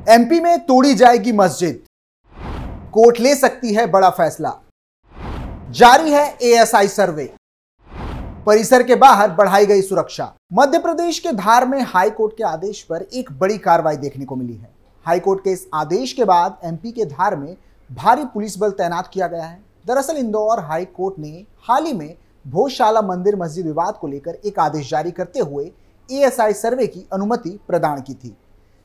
MP में तोड़ी जाएगी मस्जिद, कोर्ट ले सकती है बड़ा फैसला। जारी है एएसआई सर्वे, परिसर के बाहर बढ़ाई गई सुरक्षा। मध्य प्रदेश के धार में हाई कोर्ट के आदेश पर एक बड़ी कार्रवाई देखने को मिली है। हाई कोर्ट के इस आदेश के बाद एमपी के धार में भारी पुलिस बल तैनात किया गया है। दरअसल इंदौर हाई कोर्ट ने हाल ही में भोजशाला मंदिर मस्जिद विवाद को लेकर एक आदेश जारी करते हुए एएसआई सर्वे की अनुमति प्रदान की थी,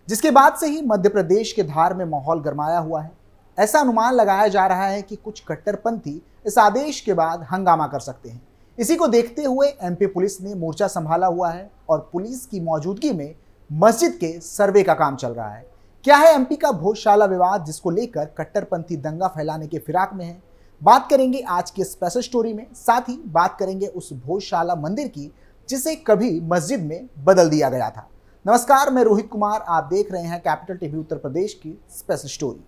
जिसके बाद से ही मध्य प्रदेश के धार में माहौल गरमाया हुआ है। ऐसा अनुमान लगाया जा रहा है कि कुछ कट्टरपंथी इस आदेश के बाद हंगामा कर सकते हैं। इसी को देखते हुए एमपी पुलिस ने मोर्चा संभाला हुआ है और पुलिस की मौजूदगी में मस्जिद के सर्वे का काम चल रहा है। क्या है एमपी का भोजशाला विवाद, जिसको लेकर कट्टरपंथी दंगा फैलाने के फिराक में है? बात करेंगे आज की स्पेशल स्टोरी में। साथ ही बात करेंगे उस भोजशाला मंदिर की जिसे कभी मस्जिद में बदल दिया गया था। नमस्कार, मैं रोहित कुमार, आप देख रहे हैं कैपिटल टीवी उत्तर प्रदेश की स्पेशल स्टोरी।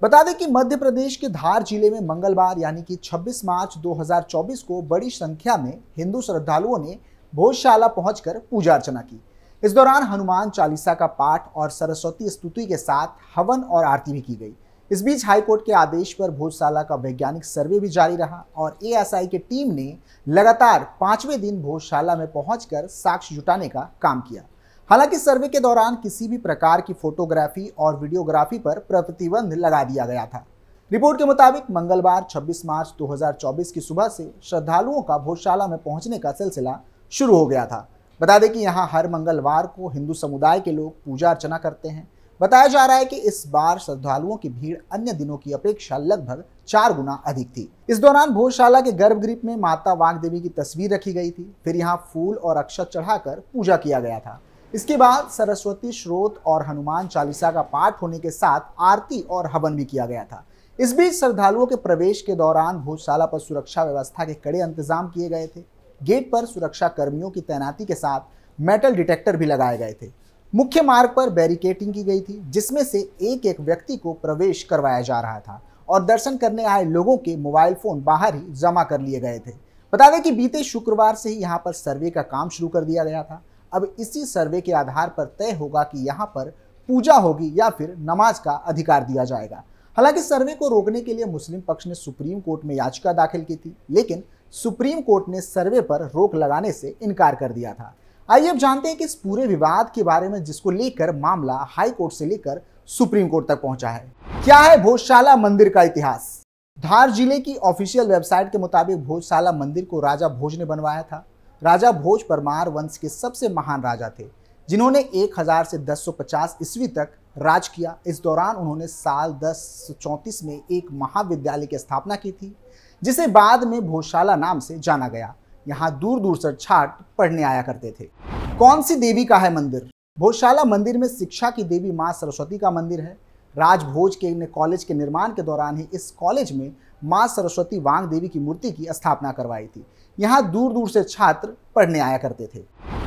बता दें कि मध्य प्रदेश के धार जिले में मंगलवार यानी कि 26 मार्च 2024 को बड़ी संख्या में हिंदू श्रद्धालुओं ने भोजशाला पहुंचकर पूजा अर्चना की। इस दौरान हनुमान चालीसा का पाठ और सरस्वती स्तुति के साथ हवन और आरती भी की गई। इस बीच हाईकोर्ट के आदेश पर भोजशाला का वैज्ञानिक सर्वे भी जारी रहा और एएसआई की टीम ने लगातार 5वें दिन भोजशाला में पहुंचकर साक्ष्य जुटाने का काम किया। हालांकि सर्वे के दौरान किसी भी प्रकार की फोटोग्राफी और वीडियोग्राफी पर प्रतिबंध लगा दिया गया था। रिपोर्ट के मुताबिक मंगलवार 26 मार्च 2024 की सुबह से श्रद्धालुओं का भोजशाला में पहुंचने का सिलसिला शुरू हो गया था। बता दें कि यहाँ हर मंगलवार को हिंदू समुदाय के लोग पूजा अर्चना करते हैं। बताया जा रहा है कि इस बार श्रद्धालुओं की भीड़ अन्य दिनों की अपेक्षा लगभग 4 गुना अधिक थी। इस दौरान भोजशाला के गर्भगृह में माता वाग्देवी की तस्वीर रखी गई थी। फिर यहाँ फूल और अक्षत चढ़ाकर पूजा किया गया था। इसके बाद सरस्वती श्रोत और हनुमान चालीसा का पाठ होने के साथ आरती और हवन भी किया गया था। इस बीच श्रद्धालुओं के प्रवेश के दौरान भोजशाला पर सुरक्षा व्यवस्था के कड़े इंतजाम किए गए थे। गेट पर सुरक्षा कर्मियों की तैनाती के साथ मेटल डिटेक्टर भी लगाए गए थे। मुख्य मार्ग पर बैरिकेडिंग की गई थी, जिसमें से एक एक व्यक्ति को प्रवेश करवाया जा रहा था और दर्शन करने आए लोगों के मोबाइल फोन बाहर ही जमा कर लिए गए थे। बता दें कि बीते शुक्रवार से ही यहाँ पर सर्वे का काम शुरू कर दिया गया था। अब इसी सर्वे के आधार पर तय होगा कि यहाँ पर पूजा होगी या फिर नमाज का अधिकार दिया जाएगा। हालांकि सर्वे को रोकने के लिए मुस्लिम पक्ष ने सुप्रीम कोर्ट में याचिका दाखिल की थी, लेकिन सुप्रीम कोर्ट ने सर्वे पर रोक लगाने से इनकार कर दिया था। आइए अब जानते हैं कि इस पूरे विवाद के बारे में, जिसको लेकर मामला हाई कोर्ट से लेकर सुप्रीम कोर्ट तक पहुंचा है। क्या है भोजशाला मंदिर का इतिहास? धार जिले की ऑफिशियल वेबसाइट के मुताबिक भोजशाला मंदिर को राजा भोज ने बनवाया था। राजा भोज परमार वंश के सबसे महान राजा थे, जिन्होंने 1000 से 1050 ईस्वी तक राज किया। इस दौरान उन्होंने साल 1034 में एक महाविद्यालय की स्थापना की थी, जिसे बाद में भोजशाला नाम से जाना गया। यहाँ दूर दूर से छात्र पढ़ने आया करते थे। कौन सी देवी का है मंदिर? भोजशाला मंदिर में शिक्षा की देवी मां सरस्वती का मंदिर है। राजभोज के कॉलेज के निर्माण के दौरान ही इस कॉलेज में मां सरस्वती वांग देवी की मूर्ति की स्थापना करवाई थी। यहाँ दूर दूर से छात्र पढ़ने आया करते थे।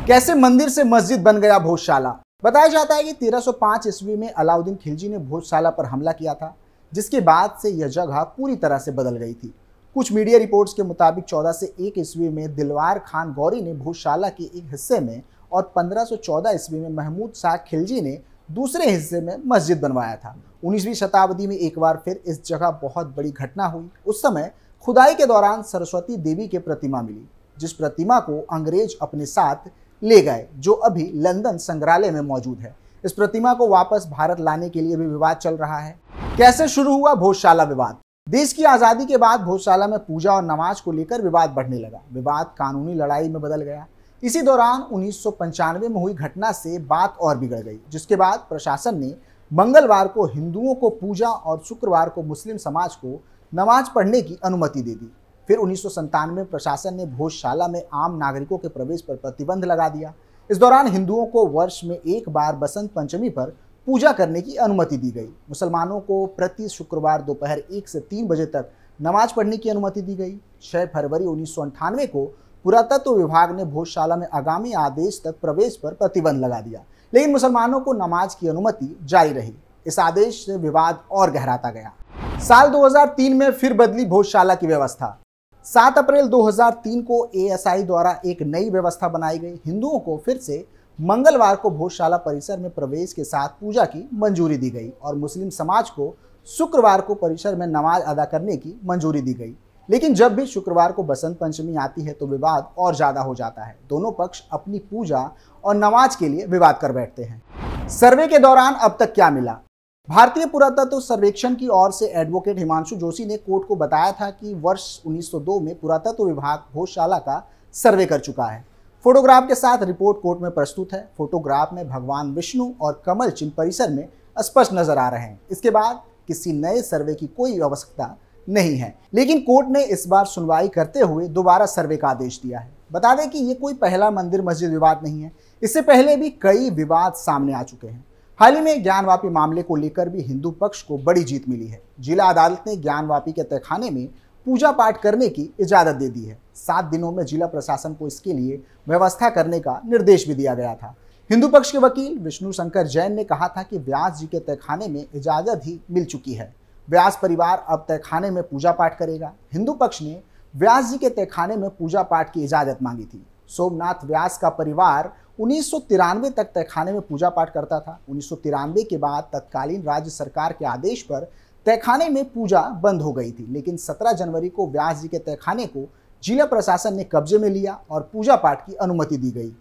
कैसे मंदिर से मस्जिद बन गया भोजशाला? बताया जाता है कि 1305 ईस्वी में अलाउद्दीन खिलजी ने भोजशाला पर हमला किया था, जिसके बाद से यह जगह पूरी तरह से बदल गई थी। कुछ मीडिया रिपोर्ट्स के मुताबिक 14 से 1 ईस्वी में दिलवार खान गौरी ने भोजशाला के एक हिस्से में और 1514 ईस्वी में महमूद शाह खिलजी ने दूसरे हिस्से में मस्जिद बनवाया था। 19वीं शताब्दी में एक बार फिर इस जगह बहुत बड़ी घटना हुई। उस समय खुदाई के दौरान सरस्वती देवी की प्रतिमा मिली, जिस प्रतिमा को अंग्रेज अपने साथ ले गए, जो अभी लंदन संग्रहालय में मौजूद है। इस प्रतिमा को वापस भारत लाने के लिए भी विवाद चल रहा है। कैसे शुरू हुआ भोजशाला विवाद? देश की आज़ादी के बाद भोजशाला में पूजा और नमाज को लेकर विवाद बढ़ने लगा। विवाद कानूनी लड़ाई में बदल गया। इसी दौरान 1995 में हुई घटना से बात और बिगड़ गई, जिसके बाद प्रशासन ने मंगलवार को हिंदुओं को पूजा और शुक्रवार को मुस्लिम समाज को नमाज पढ़ने की अनुमति दे दी। फिर 1997 में प्रशासन ने भोजशाला में आम नागरिकों के प्रवेश पर प्रतिबंध लगा दिया। इस दौरान हिंदुओं को वर्ष में एक बार बसंत पंचमी पर पूजा करने की अनुमति दी गई। मुसलमानों को प्रति शुक्रवार दोपहर 1 से 3 बजे तक नमाज पढ़ने की अनुमति दी गई। 6 फरवरी 1998 को पुरातत्व विभाग ने भोजशाला में आगामी आदेश तक प्रवेश पर प्रतिबंध लगा दिया, लेकिन मुसलमानों को नमाज की अनुमति जारी रही। इस आदेश से विवाद और गहराता गया। साल 2003 में फिर बदली भोजशाला की व्यवस्था। 7 अप्रैल 2003 को एएसआई द्वारा एक नई व्यवस्था बनाई गई। हिंदुओं को फिर से मंगलवार को भोजशाला परिसर में प्रवेश के साथ पूजा की मंजूरी दी गई और मुस्लिम समाज को शुक्रवार को परिसर में नमाज अदा करने की मंजूरी दी गई। लेकिन जब भी शुक्रवार को बसंत पंचमी आती है तो विवाद और ज्यादा हो जाता है। दोनों पक्ष अपनी पूजा और नमाज के लिए विवाद कर बैठते हैं। सर्वे के दौरान अब तक क्या मिला? भारतीय पुरातत्व सर्वेक्षण की ओर से एडवोकेट हिमांशु जोशी ने कोर्ट को बताया था कि वर्ष 1902 में पुरातत्व विभाग भोजशाला का सर्वे कर चुका है। फोटोग्राफ के साथ रिपोर्ट कोर्ट में प्रस्तुत है। फोटोग्राफ में भगवान विष्णु और कमल चिन्ह परिसर में स्पष्ट नजर आ रहे हैं। इसके बाद किसी नए सर्वे की कोई आवश्यकता नहीं है। लेकिन कोर्ट ने इस बार सुनवाई करते हुए दोबारा सर्वे का आदेश दिया है। बता दें कि ये कोई पहला मंदिर मस्जिद विवाद नहीं है। इससे पहले भी कई विवाद सामने आ चुके हैं। हाल ही में ज्ञानवापी मामले को लेकर भी हिंदू पक्ष को बड़ी जीत मिली है। जिला अदालत ने ज्ञानवापी के तहखाने में पूजा पाठ करने की इजाजत दे दी है। 7 दिनों में जिला प्रशासन को इसके लिए व्यवस्था करने का निर्देश भी दिया गया था। हिंदू पक्ष के वकील विष्णु शंकर जैन ने कहा था कि व्यास जी के तहखाने में इजाजत ही मिल चुकी है। व्यास परिवार अब तहखाने में पूजा पाठ करेगा। हिंदू पक्ष ने व्यास जी के तहखाने में पूजा पाठ की इजाजत मांगी थी। सोमनाथ व्यास का परिवार 1993 तक तहखाने में पूजा पाठ करता था। 1993 के बाद तत्कालीन राज्य सरकार के आदेश पर तहखाने में पूजा बंद हो गई थी। लेकिन 17 जनवरी को व्यास जी के तहखाने को जिला प्रशासन ने कब्जे में लिया और पूजा पाठ की अनुमति दी गई।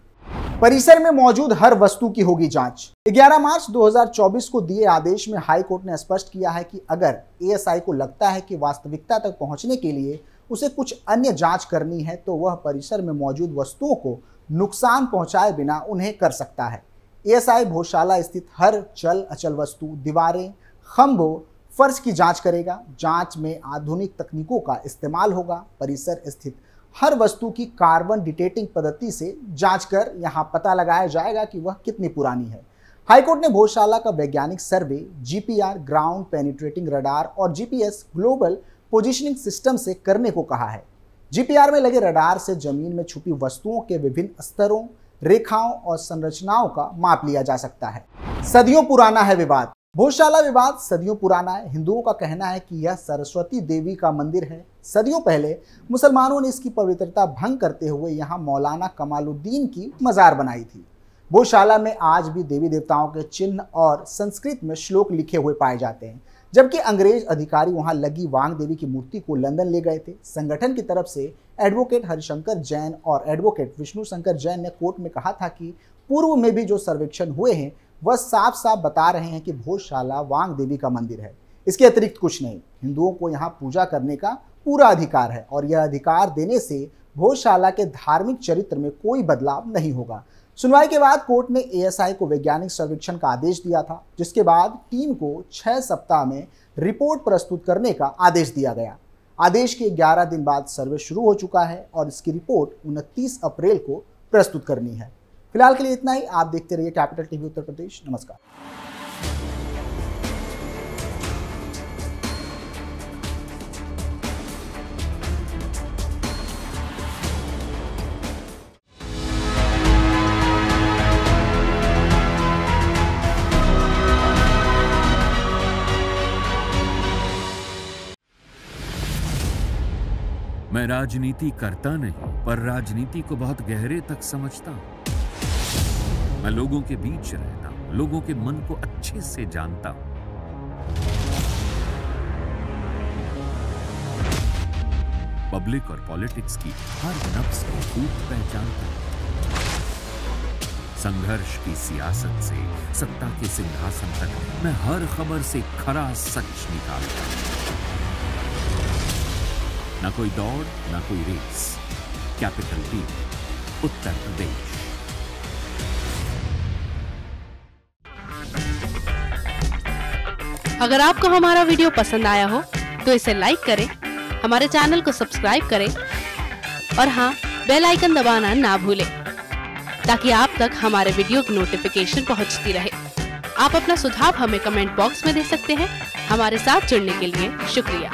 परिसर में मौजूद हर वस्तु की होगी जांच। 11 मार्च 2024 को दिए आदेश में हाई कोर्ट ने स्पष्ट किया है कि अगर एएसआई को लगता है कि वास्तविकता तक पहुंचने के लिए उसे कुछ अन्य जांच करनी है तो वह परिसर में मौजूद वस्तुओं को नुकसान पहुंचाए बिना उन्हें कर सकता है। एएसआई भोजशाला स्थित हर चल अचल वस्तु, दीवारें, खंभों, फर्श की जांच करेगा। जांच में आधुनिक तकनीकों का इस्तेमाल होगा। परिसर स्थित हर वस्तु की कार्बन डिटेक्टिंग पद्धति से जांच कर यहां पता लगाया जाएगा कि वह कितनी पुरानी है। हाईकोर्ट ने भोजशाला का वैज्ञानिक सर्वे जीपीआर, ग्राउंड पेनिट्रेटिंग रडार और जीपीएस, ग्लोबल पोजिशनिंग सिस्टम से करने को कहा है। जीपीआर में लगे रडार से जमीन में छुपी वस्तुओं के विभिन्न स्तरों, रेखाओं और संरचनाओं का माप लिया जा सकता है। सदियों पुराना है विवाद। भोजशाला विवाद सदियों पुराना है। हिंदुओं का कहना है कि यह सरस्वती देवी का मंदिर है। सदियों पहले मुसलमानों ने इसकी पवित्रता भंग करते हुए यहाँ मौलाना कमालुद्दीन की मजार बनाई थी। भोजशाला में आज भी देवी देवताओं के चिन्ह और संस्कृत में श्लोक लिखे हुए पाए जाते हैं। जबकि अंग्रेज अधिकारी वहां लगी वांग देवी की मूर्ति को लंदन ले गए थे। संगठन की तरफ से एडवोकेट हरिशंकर जैन और एडवोकेट विष्णु शंकर जैन ने कोर्ट में कहा था कि पूर्व में भी जो सर्वेक्षण हुए हैं वह साफ साफ बता रहे हैं कि भोजशाला वांग देवी का मंदिर है। इसके अतिरिक्त कुछ नहीं। हिंदुओं को यहाँ पूजा करने का पूरा अधिकार है और यह अधिकार देने से भोजशाला के धार्मिक चरित्र में कोई बदलाव नहीं होगा। सुनवाई के बाद कोर्ट ने एएसआई को वैज्ञानिक सर्वेक्षण का आदेश दिया था, जिसके बाद टीम को 6 सप्ताह में रिपोर्ट प्रस्तुत करने का आदेश दिया गया। आदेश के 11 दिन बाद सर्वे शुरू हो चुका है और इसकी रिपोर्ट 29 अप्रैल को प्रस्तुत करनी है। फिलहाल के लिए इतना ही। आप देखते रहिए कैपिटल टीवी उत्तर प्रदेश। नमस्कार। मैं राजनीति करता नहीं, पर राजनीति को बहुत गहरे तक समझता हूं। मैं लोगों के बीच रहता हूं, लोगों के मन को अच्छे से जानता हूं। पब्लिक और पॉलिटिक्स की हर नब्ज को खूब पहचानता हूं। संघर्ष की सियासत से सत्ता के सिंहासन तक मैं हर खबर से खरा सच निकालता हूं। ना कोई दौड़, ना कोई race. Capital TV, Uttar Pradesh. अगर आपको हमारा वीडियो पसंद आया हो तो इसे लाइक करें, हमारे चैनल को सब्सक्राइब करें और हाँ, बेल आइकन दबाना ना भूलें ताकि आप तक हमारे वीडियो की नोटिफिकेशन पहुंचती रहे। आप अपना सुझाव हमें कमेंट बॉक्स में दे सकते हैं। हमारे साथ जुड़ने के लिए शुक्रिया।